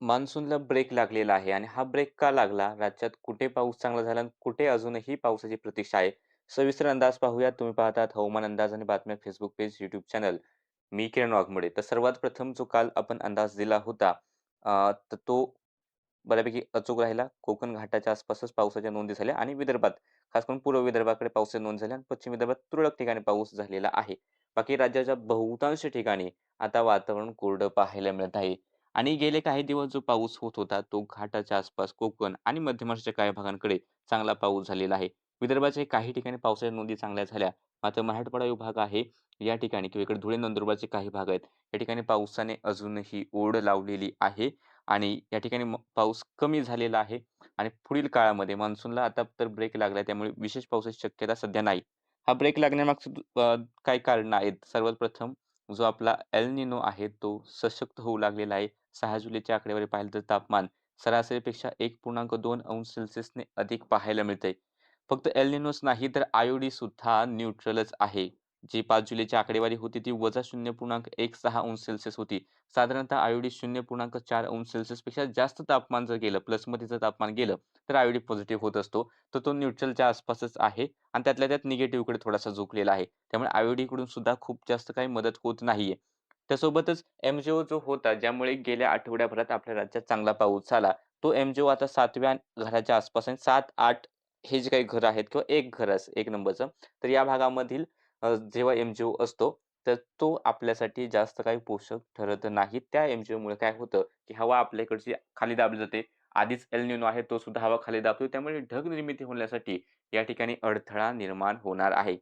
मान्सूनला ब्रेक लागलेला आहे आणि हा ब्रेक का लागला? राज्यात कुठे पाऊस चांगला झाला आणि कुठे अजूनही पावसाची प्रतीक्षा आहे? सविस्तर अंदाज पाहूयात. तुम्ही पाहतात हवामान अंदाज आणि बातम्या फेसबुक पेज, यूट्यूब चॅनल. मी किरण वाघमोडे. तर सर्वात प्रथम जो काल आपण अंदाज दिला होता, तर तो बऱ्यापैकी अचूक राहिला. कोकण घाटाच्या आसपासच पावसाच्या नोंदी झाल्या आणि विदर्भात, खास करून पूर्व विदर्भाकडे पावसाच्या नोंद झाल्या आणि पश्चिम विदर्भात तुरळक ठिकाणी पाऊस झालेला आहे. बाकी राज्याच्या बहुतांश ठिकाणी आता वातावरण कोरडं पाहायला मिळत आहे. आणि गेले काही दिवस जो पाऊस होत होता, तो घाटाच्या आसपास कोकण आणि मध्य महाराष्ट्राच्या काही भागांकडे चांगला पाऊस झालेला आहे. विदर्भाच्या काही ठिकाणी पावसाच्या नोंदी चांगल्या झाल्या. मात्र मराठवाडा विभाग आहे, या ठिकाणी किंवा इकडे धुळे, नंदुरबारचे काही भाग आहेत. या ठिकाणी पावसाने अजूनही ओढ लावलेली आहे आणि या ठिकाणी पाऊस कमी झालेला आहे आणि पुढील काळामध्ये मान्सूनला आता तर ब्रेक लागलाय, त्यामुळे विशेष पावसाची शक्यता सध्या नाही. हा ब्रेक लागण्यामागचं काही कारणं आहेत. सर्वात प्रथम जो आपला एल निनो आहे, तो सशक्त होऊ लागलेला आहे. 6 जुलैच्या आकडेवारी पाहिलं तर तापमान सरासरीपेक्षा 1.2 अंश सेल्सिअसने अधिक पाहायला मिळतंय. फक्त एल निनोच नाही तर आय सुद्धा न्यूट्रलच आहे. जी 5 जुलैची आकडेवारी होती ती -0.16 अंश सेल्सिअस होती. साधारणतः आय 0.4 अंश सेल्सिअसपेक्षा जास्त तापमान जर गेलं, प्लसमध्ये जर तापमान गेलं, तर आय पॉझिटिव्ह होत असतो. तर तो न्यूट्रलच्या आसपासच आहे आणि त्यातल्या त्यात निगेटिव्हकडे थोडासा झुकलेला आहे. त्यामुळे आय सुद्धा खूप जास्त काही मदत होत नाहीये. त्यासोबतच एम-जे-ओ जो होता, ज्यामुळे गेल्या आठवड्याभरात आपल्या राज्यात चांगला पाऊस झाला, तो एम-जे-ओ आता 7व्या घराच्या आसपास आहे. 7-8 हे जे काही घरं आहेत किंवा एक घर असं 1 नंबरचं, तर या भागामधील जेव्हा एम-जे-ओ असतो, तर तो आपल्यासाठी जास्त काही पोषक ठरत नाही. त्या एम-जे-ओमुळे काय होतं, की हवा आपल्या इकडची खाली दाबली जाते. आधीच एल निनो आहे, तो सुद्धा हवा खाली दाबतो. त्यामुळे ढग निर्मिती होण्यासाठी या ठिकाणी अडथळा निर्माण होणार आहे.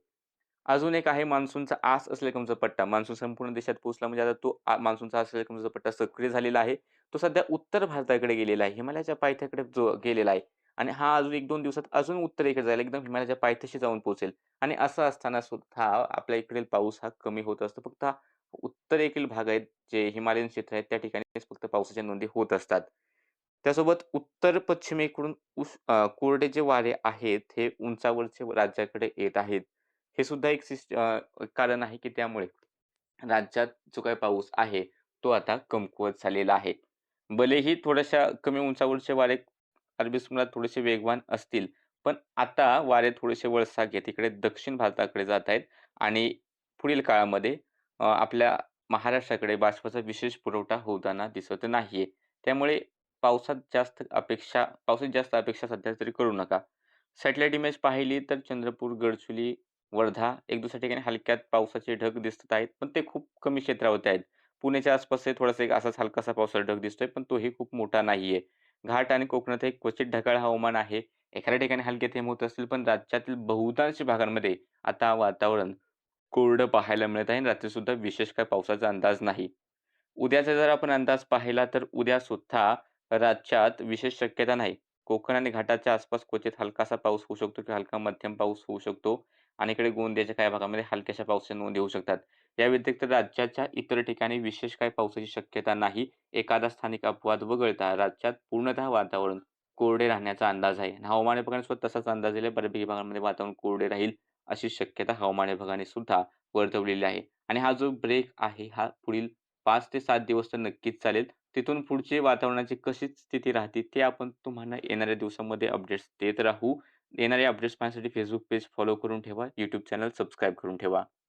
अजून एक आहे मान्सूनचा आस असलेला पट्टा. मान्सून संपूर्ण देशात पोहोचला म्हणजे आता तो मान्सूनचा आस असलेला पट्टा सक्रिय झालेला आहे. तो सध्या उत्तर भारताकडे गेलेला आहे. हिमालयाच्या पायथ्याकडे जो गेलेला आहे आणि हा अजून 1-2 दिवसात अजून उत्तरेकडे जाईल. एकदम हिमालयाच्या पायथ्याशी जाऊन पोहोचेल आणि असं असताना सुद्धा आपल्या इकडील पाऊस हा कमी होत असतो. फक्त हा उत्तरेकडील भाग आहेत, जे हिमालयन क्षेत्र आहेत, त्या ठिकाणीच फक्त पावसाच्या नोंदी होत असतात. त्यासोबत उत्तर पश्चिमेकडून कोरडे जे वारे आहेत, हे उंचावरचे राज्याकडे येत आहेत. हे सुद्धा एक कारण आहे, की त्यामुळे राज्यात जो काही पाऊस आहे, तो आता कमकुवत झालेला आहे. भलेही थोड्याशा कमी उंचावरचे वारे अरबी समुद्रात थोडेसे वेगवान असतील, पण आता वारे थोडेसे वळसा घेत इकडे दक्षिण भारताकडे जात आहेत आणि पुढील काळामध्ये आपल्या महाराष्ट्राकडे बाष्पाचा विशेष पुरवठा होताना दिसत नाहीये. त्यामुळे पावसाची जास्त अपेक्षा सध्या तरी करू नका. सॅटेलाईट इमेज पाहिली तर चंद्रपूर, गडचिरोली, वर्धा एक दुसऱ्या ठिकाणी हलक्यात पावसाचे ढग दिसत आहेत, पण ते खूप कमी क्षेत्रावरती आहेत. पुण्याच्या आसपास थोडासा एक असाच हलकासा पावसाचा ढग दिसतोय, पण तोही खूप मोठा नाहीये. घाट आणि कोकणात एक क्वचित ढगाळ हवामान आहे. एखाद्या ठिकाणी हलके थेंब होत असतील, पण राज्यातील बहुतांश भागांमध्ये आता वातावरण कोरडं पाहायला मिळत आहे आणि रात्रीसुद्धा विशेष काही पावसाचा अंदाज नाही. उद्याचा जर आपण अंदाज पाहिला तर उद्या सुद्धा राज्यात विशेष शक्यता नाही. कोकण आणि घाटाच्या आसपास क्वचित हलकासा पाऊस होऊ शकतो किंवा हलका मध्यम पाऊस होऊ शकतो आणि इकडे गोंदियाच्या काही भागामध्ये हलक्याशा पावसाच्या नोंदी होऊ शकतात. या व्यतिरिक्त राज्याच्या इतर ठिकाणी विशेष काही पावसाची शक्यता नाही. एखादा स्थानिक अपवाद वगळता राज्यात पूर्णतः वातावरण कोरडे राहण्याचा अंदाज आहे. आणि हवामान विभागाने सुद्धा तसाच अंदाज दिलाय. बऱ्यापैकी भागांमध्ये वातावरण कोरडे राहील, अशी शक्यता हवामान विभागाने सुद्धा वर्तवलेली आहे. आणि हा जो ब्रेक आहे, हा पुढील 5 ते 7 दिवस तर नक्कीच चालेल. तिथून पुढची वातावरणाची कशी स्थिती राहते, ते आपण तुम्हाला येणाऱ्या दिवसामध्ये अपडेट्स देत राहू. येणारे अपडेट्स पाहण्यासाठी Facebook पेज फॉलो करून ठेवा. YouTube चॅनल सबस्क्राईब करून ठेवा.